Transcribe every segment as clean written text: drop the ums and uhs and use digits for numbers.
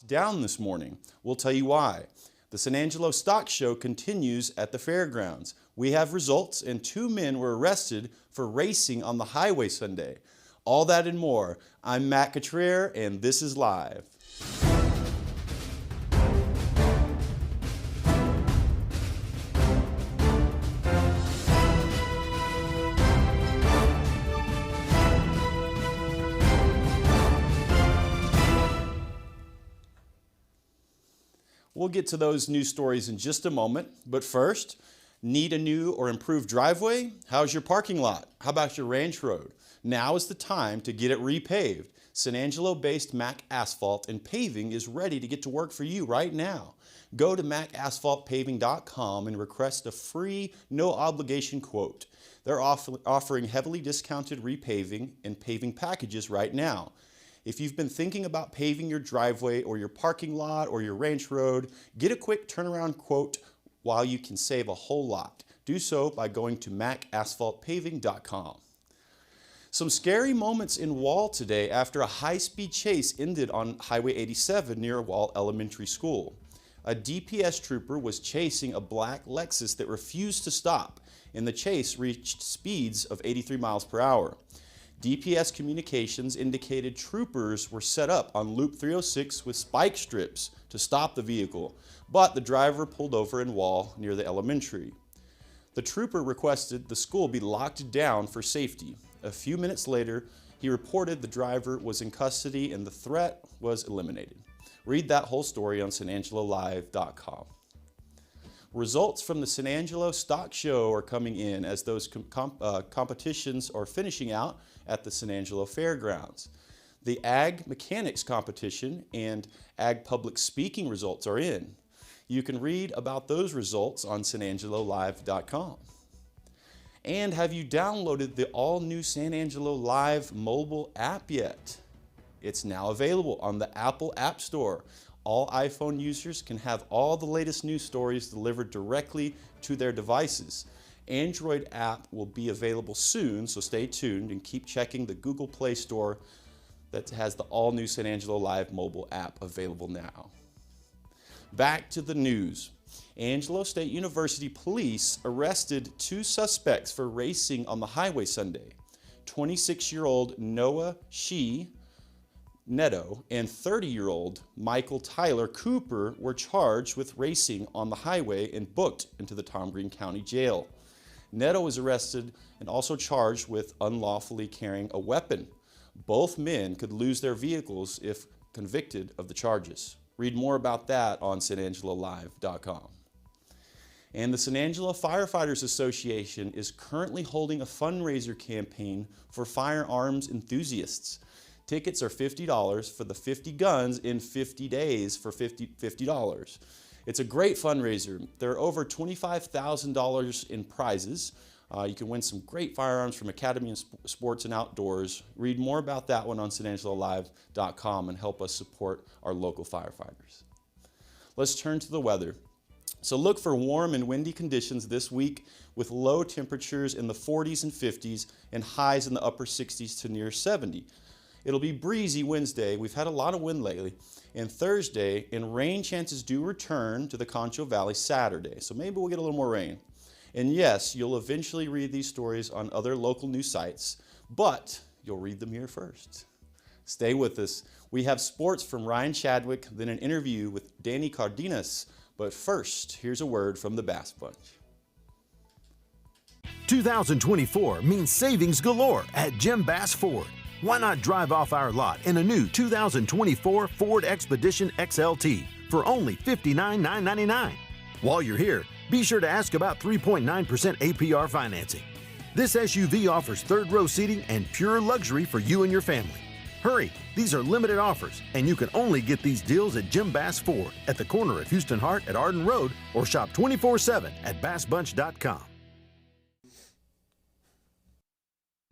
down this morning. We'll tell you why. The San Angelo Stock Show continues at the fairgrounds. We have results, and 2 men were arrested for racing on the highway Sunday. All that and more. I'm Matt Cotrier, and this is Live. We'll get to those news stories in just a moment, but first, need a new or improved driveway? How's your parking lot? How about your ranch road? Now is the time to get it repaved. San Angelo-based Mac Asphalt and Paving is ready to get to work for you right now. Go to macasphaltpaving.com and request a free, no-obligation quote. They're offering heavily discounted repaving and paving packages right now. If you've been thinking about paving your driveway or your parking lot or your ranch road, get a quick turnaround quote while you can save a whole lot. Do so by going to macasphaltpaving.com. Some scary moments in Wall today after a high-speed chase ended on Highway 87 near Wall Elementary School. A DPS trooper was chasing a black Lexus that refused to stop, and the chase reached speeds of 83 miles per hour. DPS communications indicated troopers were set up on Loop 306 with spike strips to stop the vehicle, but the driver pulled over in Wall near the elementary. The trooper requested the school be locked down for safety. A few minutes later, he reported the driver was in custody and the threat was eliminated. Read that whole story on sanangelolive.com. Results from the San Angelo Stock Show are coming in as those competitions are finishing out at the San Angelo Fairgrounds. The Ag Mechanics competition and Ag Public Speaking results are in. You can read about those results on sanangelolive.com. And have you downloaded the all-new San Angelo Live mobile app yet? It's now available on the Apple App Store. All iPhone users can have all the latest news stories delivered directly to their devices. Android app will be available soon, so stay tuned and keep checking the Google Play Store that has the all-new San Angelo Live mobile app available now. Back to the news. Angelo State University police arrested 2 suspects for racing on the highway Sunday. 26-year-old Noah Shee Neto and 30-year-old Michael Tyler Cooper were charged with racing on the highway and booked into the Tom Green County Jail. Neto was arrested and also charged with unlawfully carrying a weapon. Both men could lose their vehicles if convicted of the charges. Read more about that on sanangelolive.com. And the San Angelo Firefighters Association is currently holding a fundraiser campaign for firearms enthusiasts. Tickets are $50 for the 50 guns in 50 days for $50. It's a great fundraiser. There are over $25,000 in prizes. You can win some great firearms from Academy of Sports and Outdoors. Read more about that one on sanangelolive.com and help us support our local firefighters. Let's turn to the weather. So look for warm and windy conditions this week with low temperatures in the 40s and 50s and highs in the upper 60s to near 70. It'll be breezy Wednesday. We've had a lot of wind lately. And Thursday, and rain chances do return to the Concho Valley Saturday. So maybe we'll get a little more rain. And yes, you'll eventually read these stories on other local news sites, but you'll read them here first. Stay with us. We have sports from Ryan Chadwick, then an interview with Danny Cardenas. But first, here's a word from the Bass Bunch. 2024 means savings galore at Jim Bass Ford. Why not drive off our lot in a new 2024 Ford Expedition XLT for only $59,999? While you're here, be sure to ask about 3.9% APR financing. This SUV offers third-row seating and pure luxury for you and your family. Hurry, these are limited offers, and you can only get these deals at Jim Bass Ford at the corner of Houston Hart at Arden Road or shop 24/7 at bassbunch.com.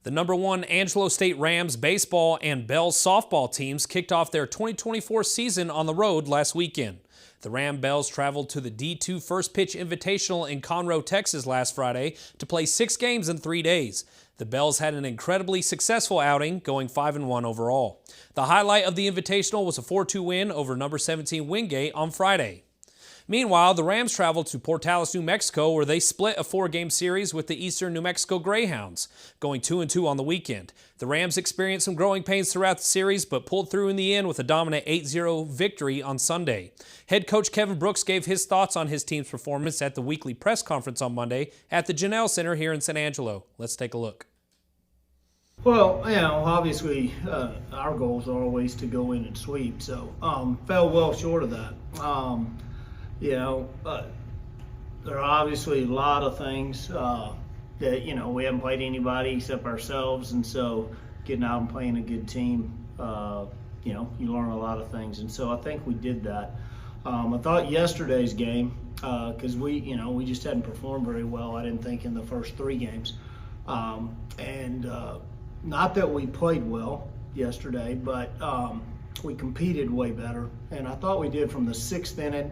The #1 Angelo State Rams baseball and Bells softball teams kicked off their 2024 season on the road last weekend. The Ram Bells traveled to the D2 First Pitch Invitational in Conroe, Texas last Friday to play 6 games in 3 days. The Bells had an incredibly successful outing, going 5-1 overall. The highlight of the Invitational was a 4-2 win over number 17 Wingate on Friday. Meanwhile, the Rams traveled to Portales, New Mexico, where they split a 4-game series with the Eastern New Mexico Greyhounds, going 2-2 on the weekend. The Rams experienced some growing pains throughout the series, but pulled through in the end with a dominant 8-0 victory on Sunday. Head coach Kevin Brooks gave his thoughts on his team's performance at the weekly press conference on Monday at the Janelle Center here in San Angelo. Let's take a look. Well, obviously our goals are always to go in and sweep, so fell well short of that. There are obviously a lot of things that, we haven't played anybody except ourselves, and so getting out and playing a good team, you learn a lot of things, and so I think we did that. I thought yesterday's game, because we just hadn't performed very well, I didn't think, in the first 3 games. Not that we played well yesterday, but we competed way better, and I thought we did from the 6th inning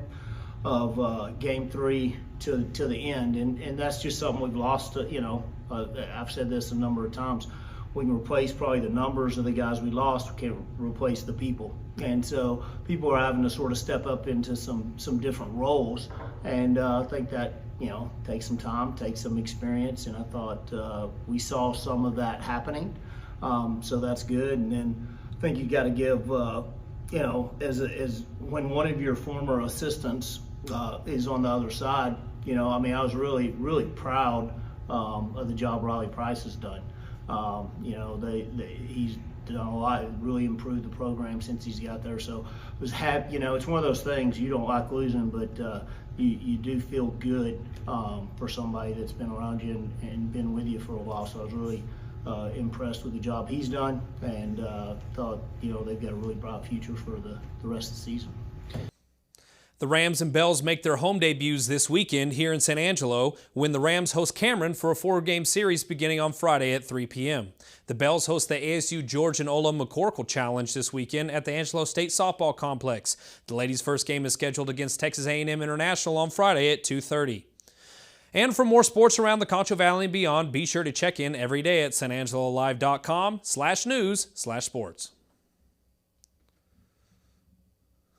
of game 3 to the end, and that's just something we've lost. I've said this a number of times. We can replace probably the numbers of the guys we lost. We can't replace the people, and so people are having to sort of step up into some different roles, and I think that takes some time, takes some experience, and I thought we saw some of that happening, so that's good. And then I think you got to give as when one of your former assistants is on the other side, I was really proud of the job Riley Price has done. He's done a lot, really improved the program since he's got there. So it was it's one of those things, you don't like losing, but you do feel good for somebody that's been around you and been with you for a while. So I was really impressed with the job he's done, and thought they've got a really bright future for the rest of the season. The Rams and Bells make their home debuts this weekend here in San Angelo when the Rams host Cameron for a 4-game series beginning on Friday at 3 p.m. The Bells host the ASU George and Ola McCorkle Challenge this weekend at the Angelo State Softball Complex. The ladies' first game is scheduled against Texas A&M International on Friday at 2:30. And for more sports around the Concho Valley and beyond, be sure to check in every day at sanangelolive.com/news/sports.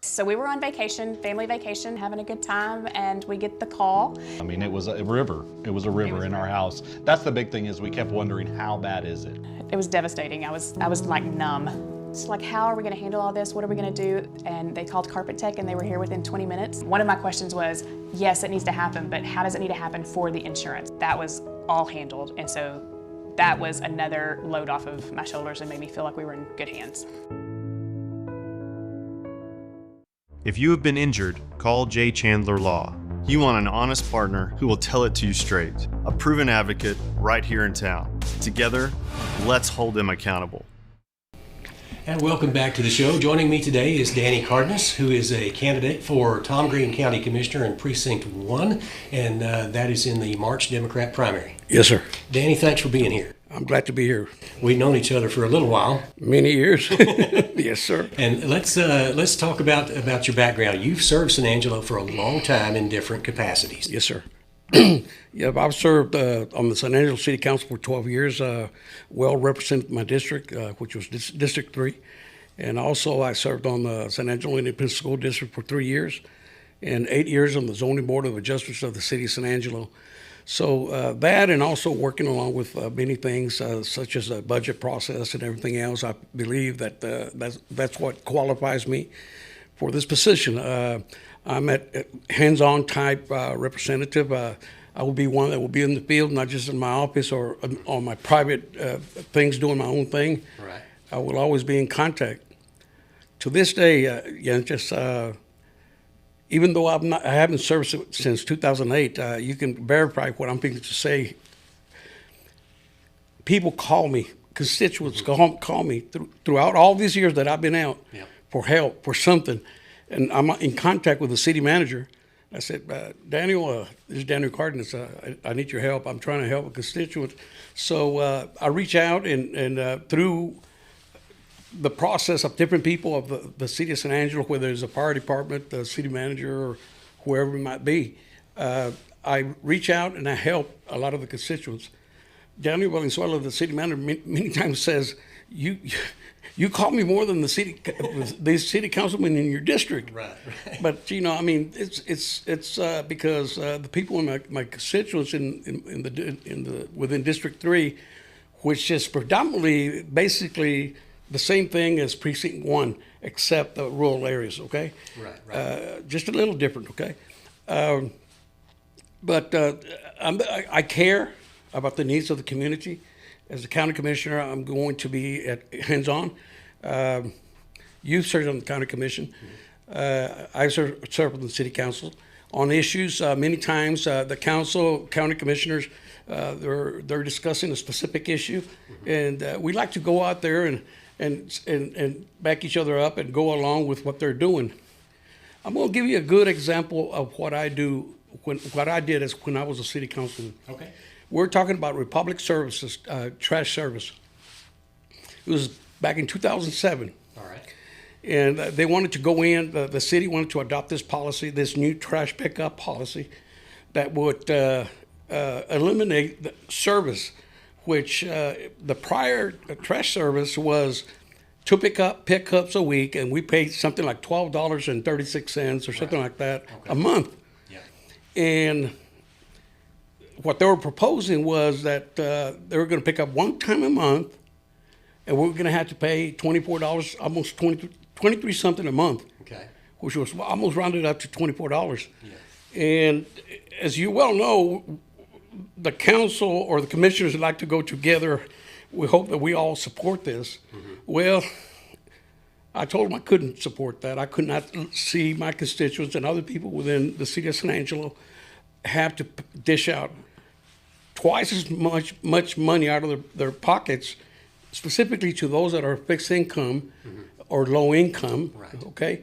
So we were on vacation, family vacation, having a good time, and we get the call. It was a river. It was a river in our house. That's the big thing, is we kept wondering, how bad is it? It was devastating. I was like numb. It's like, how are we gonna handle all this? What are we gonna do? And they called Carpet Tech, and they were here within 20 minutes. One of my questions was, yes, it needs to happen, but how does it need to happen for the insurance? That was all handled, and so that was another load off of my shoulders and made me feel like we were in good hands. If you have been injured, call J. Chandler Law. You want an honest partner who will tell it to you straight. A proven advocate right here in town. Together, let's hold them accountable. And welcome back to the show. Joining me today is Danny Cardenas, who is a candidate for Tom Green County Commissioner in Precinct 1, and that is in the March Democrat primary. Yes, sir. Danny, thanks for being here. I'm glad to be here. We've known each other for a little while. Many years. Yes, sir. And let's talk about your background. You've served San Angelo for a long time in different capacities. Yes, sir. Yeah, I've served on the San Angelo City Council for 12 years, well represented my district, which was District 3. And also I served on the San Angelo Independent School District for 3 years and 8 years on the Zoning Board of Adjustments of the City of San Angelo. So that, and also working along with many things such as the budget process and everything else, I believe that that's what qualifies me for this position. I'm a hands-on type representative. I will be one that will be in the field, not just in my office or on my private things, doing my own thing. Right. I will always be in contact. To this day, even though I haven't served since 2008, you can verify what I'm thinking to say. People call me, constituents call me throughout all these years that I've been out for help, for something. And I'm in contact with the city manager. I said, Daniel, this is Danny Cardenas. I need your help. I'm trying to help a constituent. So I reach out, and through the process of different people of the city of San Angelo, whether it's a fire department, the city manager, or whoever it might be, I reach out and I help a lot of the constituents. Daniel Valenzuela, the city manager, many times says, you call me more than the city councilman in your district. Right. But I mean, it's because the people in my constituents within District 3, which is predominantly basically the same thing as Precinct 1, except the rural areas. Okay. Right. Just a little different. Okay. But I care about the needs of the community. As a county commissioner, I'm going to be hands-on. You've served on the county commission. I served on the city council. On issues, many times the county commissioners, they're discussing a specific issue, and we like to go out there and back each other up and go along with what they're doing. I'm going to give you a good example of what I do, what I did when I was a city councilman. Okay. We're talking about Republic Services, trash service. It was back in 2007. All right. And they wanted to go in, the city wanted to adopt this policy, this new trash pickup policy that would eliminate the service, which the prior trash service was 2 pickups a week, and we paid something like $12.36 or something like that a month. Yeah. And what they were proposing was that they were going to pick up one time a month, and we were going to have to pay $24, almost 23 something a month, Okay. which was almost rounded up to $24. Yeah. And as you well know, the council or the commissioners like to go together. We hope that we all support this. Well, I told them I couldn't support that. I could not see my constituents and other people within the city of San Angelo have to dish out twice as much money out of their pockets, specifically to those that are fixed income or low income. Right. Okay,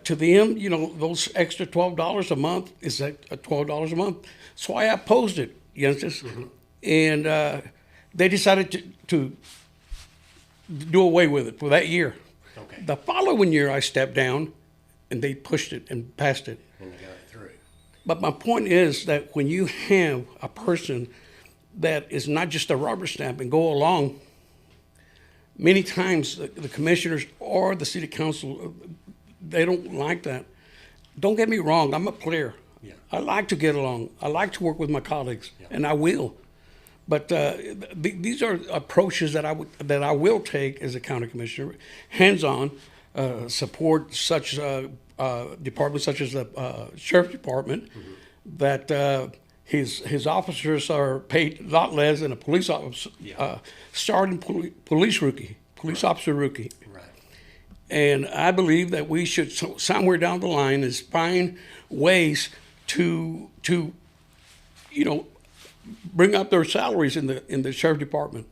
to them, those extra $12 a month is $12 a month. So I opposed it, and they decided to do away with it for that year. Okay. The following year, I stepped down, and they pushed it and passed it. And they got it through. But my point is that when you have a person that is not just a rubber stamp and go along, many times the commissioners or the city council, they don't like that. Don't get me wrong, I'm a player. Yeah. I like to get along. I like to work with my colleagues, and I will. But these are approaches that I will take as a county commissioner, hands-on, support such departments such as the sheriff's department, that his officers are paid a lot less than a police officer, starting police officer rookie. Right. And I believe that we should somewhere down the line is find ways to bring up their salaries in the sheriff department.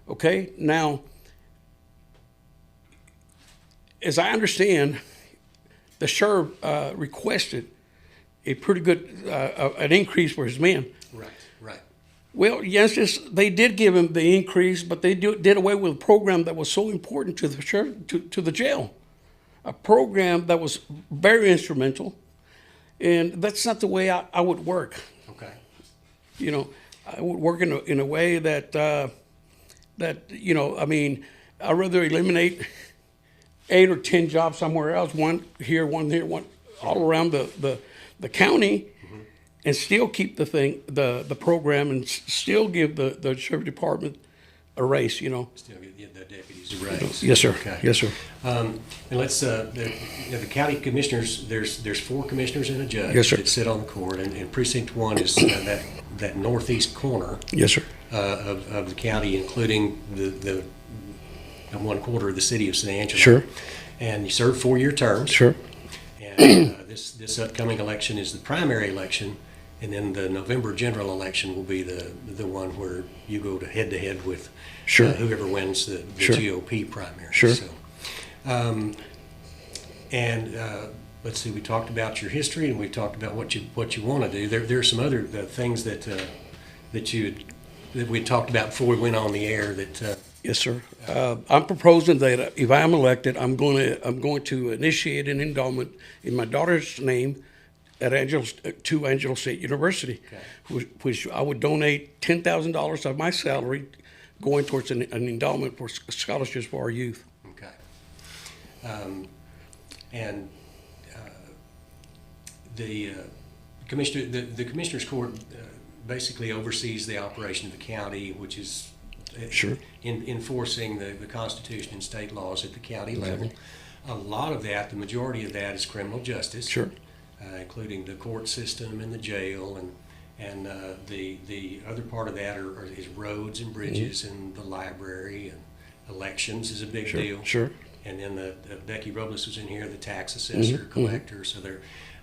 Okay, now, as I understand, the sheriff requested a pretty good an increase for his men. Right. Well, yes, they did give him the increase, but they did away with a program that was so important to the sheriff, to the jail, a program that was very instrumental, and that's not the way I would work. Okay. I would work in a way that I mean, I'd rather eliminate 8 or 10 jobs somewhere else, one here, one all around the county, and still keep the program and still give the sheriff department a raise. Still give the deputies a raise. Yes, sir. Okay. Yes, sir. And let's the county commissioners. There's 4 commissioners and a judge Yes, sir. that sit on the court, and precinct 1 is that northeast corner. Yes, sir. Of the county, including the 1/4 of the city of San Angelo. Sure. And you serve 4-year terms. Sure. And this upcoming election is the primary election, and then the November general election will be the one where you go to head with Sure. Whoever wins the Sure. GOP primary. Sure. So, let's see. We talked about your history, and we talked about what you want to do. There are some other things that we talked about before we went on the air. That Yes, sir. I'm proposing that if I am elected, I'm going to initiate an endowment in my daughter's name to Angelo State University, which I would donate $10,000 of my salary going towards an endowment for scholarships for our youth. Okay. And the Commissioner's Court basically oversees the operation of the county, which is Sure. enforcing the Constitution and state laws at the county level. A lot of that, the majority of that, is criminal justice, Sure. Including the court system and the jail, and the other part of that is roads and bridges and the library, and elections is a big deal. Sure. And then Becky Robles was in here, the tax assessor, collector. So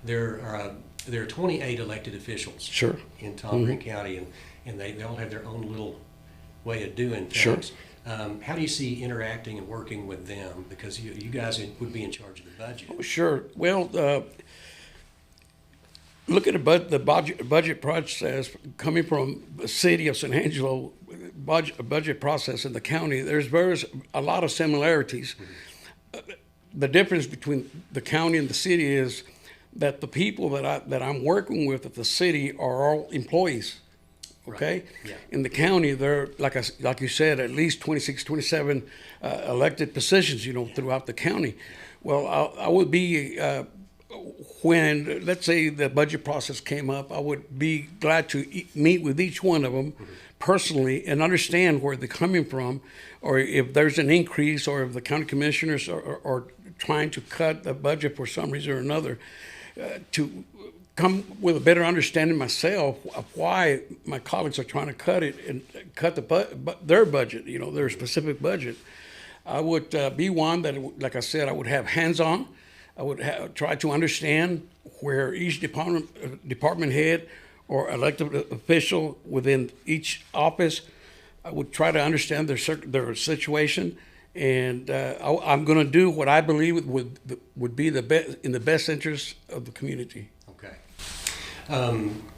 there are 28 elected officials Sure. in Tom Green County, and they all have their own little way of doing things. Sure. How do you see interacting and working with them? Because you guys would be in charge of the budget. Oh, sure. Well, look at the budget process coming from the city of San Angelo, budget process in the county. There's a lot of similarities. The difference between the county and the city is that the people that I'm working with at the city are all employees. Okay? Right. Yeah. In the county, there, like you said, at least 26, 27 elected positions, throughout the county. Well, I would be, when, let's say, the budget process came up, I would be glad to meet with each one of them personally and understand where they're coming from, or if there's an increase, or if the county commissioners are trying to cut the budget for some reason or another, to come with a better understanding myself of why my colleagues are trying to cut it and cut their budget, their specific budget. I would be one that, like I said, I would have hands-on. I would try to understand where each department head or elected official within each office, I would try to understand their situation, and I'm going to do what I believe would be the best in the best interest of the community. Okay.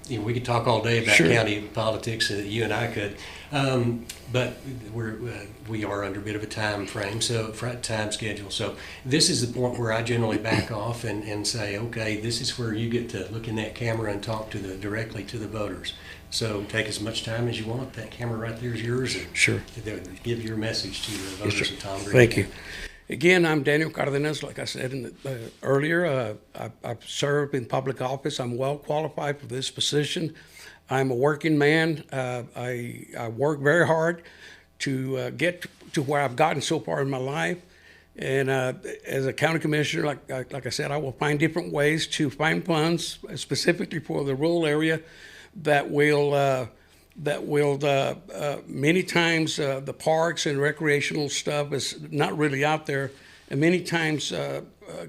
We could talk all day about Sure. county politics. You and I could, but we are under a bit of a time schedule. So this is the point where I generally back off and say, okay, this is where you get to look in that camera and talk directly to the voters. So take as much time as you want. That camera right there is yours. And Sure. Give your message to the voters of Tom Green. Thank you. Again, I'm Danny Cardenas. Like I said earlier, I've served in public office. I'm well qualified for this position. I'm a working man. I work very hard to get to where I've gotten so far in my life. And as a county commissioner, like I said, I will find different ways to find funds specifically for the rural area that will many times the parks and recreational stuff is not really out there, and many times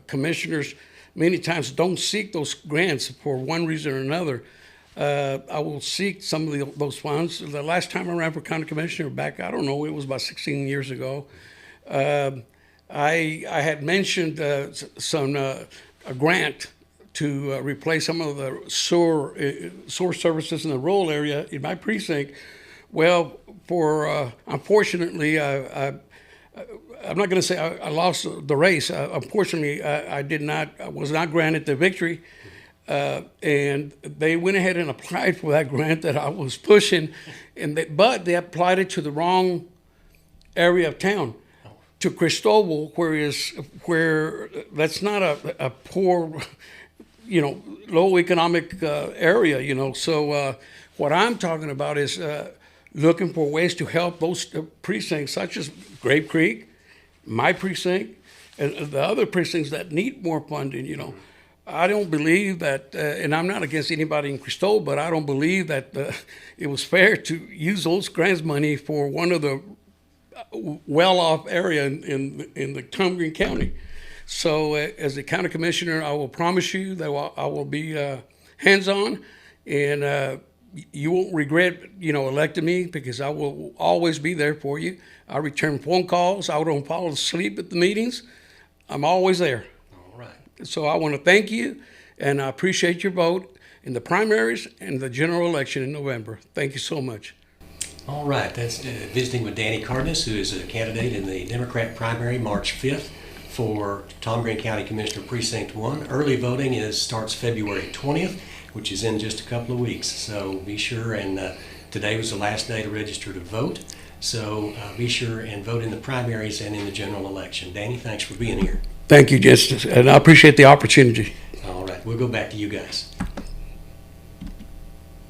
commissioners don't seek those grants for one reason or another. I will seek some of those funds. The last time I ran for county commissioner back, I don't know, it was about 16 years ago. I had mentioned a grant to replace some of the sewer services in the rural area in my precinct. Well, unfortunately, I'm not going to say I lost the race. Unfortunately, I was not granted the victory. And they went ahead and applied for that grant that I was pushing, but they applied it to the wrong area of town, to Cristobal, where that's not a poor, low economic area, So what I'm talking about is looking for ways to help those precincts, such as Grape Creek, my precinct, and the other precincts that need more funding, I don't believe that, and I'm not against anybody in Cristobal, but I don't believe that it was fair to use those grants money for one of the well-off area in the Tom Green County. So as a county commissioner, I will promise you that I will be hands-on, and you won't regret, electing me, because I will always be there for you. I return phone calls. I don't fall asleep at the meetings. I'm always there. All right. So I want to thank you, and I appreciate your vote in the primaries and the general election in November. Thank you so much. All right. That's visiting with Danny Cardenas, who is a candidate in the Democrat primary March 5th for Tom Green County Commissioner Precinct 1. Early voting starts February 20th, which is in just a couple of weeks. So be sure, and today was the last day to register to vote. So be sure and vote in the primaries and in the general election. Danny, thanks for being here. Thank you, Justice, and I appreciate the opportunity. All right, we'll go back to you guys.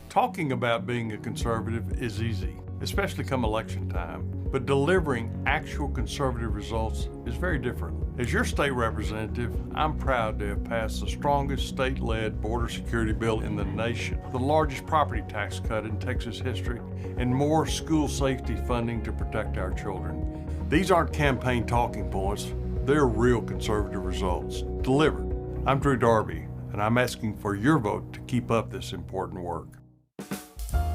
Talking about being a conservative is easy, especially come election time, but delivering actual conservative results is very different. As your state representative, I'm proud to have passed the strongest state-led border security bill in the nation, the largest property tax cut in Texas history, and more school safety funding to protect our children. These aren't campaign talking points, they're real conservative results, delivered. I'm Drew Darby, and I'm asking for your vote to keep up this important work.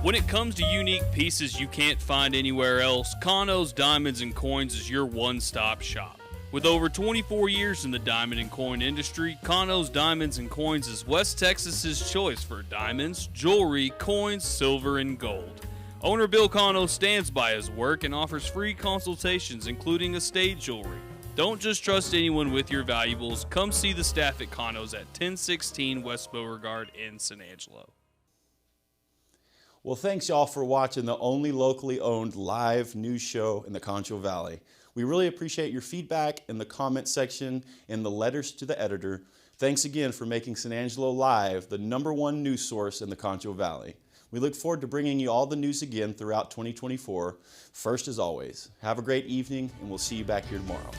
When it comes to unique pieces you can't find anywhere else, Kano's Diamonds and Coins is your one-stop shop. With over 24 years in the diamond and coin industry, Kano's Diamonds and Coins is West Texas's choice for diamonds, jewelry, coins, silver, and gold. Owner Bill Kano stands by his work and offers free consultations, including estate jewelry. Don't just trust anyone with your valuables. Come see the staff at Kano's at 1016 West Beauregard in San Angelo. Well, thanks y'all for watching the only locally owned live news show in the Concho Valley. We really appreciate your feedback in the comment section and the letters to the editor. Thanks again for making San Angelo Live the #1 news source in the Concho Valley. We look forward to bringing you all the news again throughout 2024. First, as always, have a great evening, and we'll see you back here tomorrow.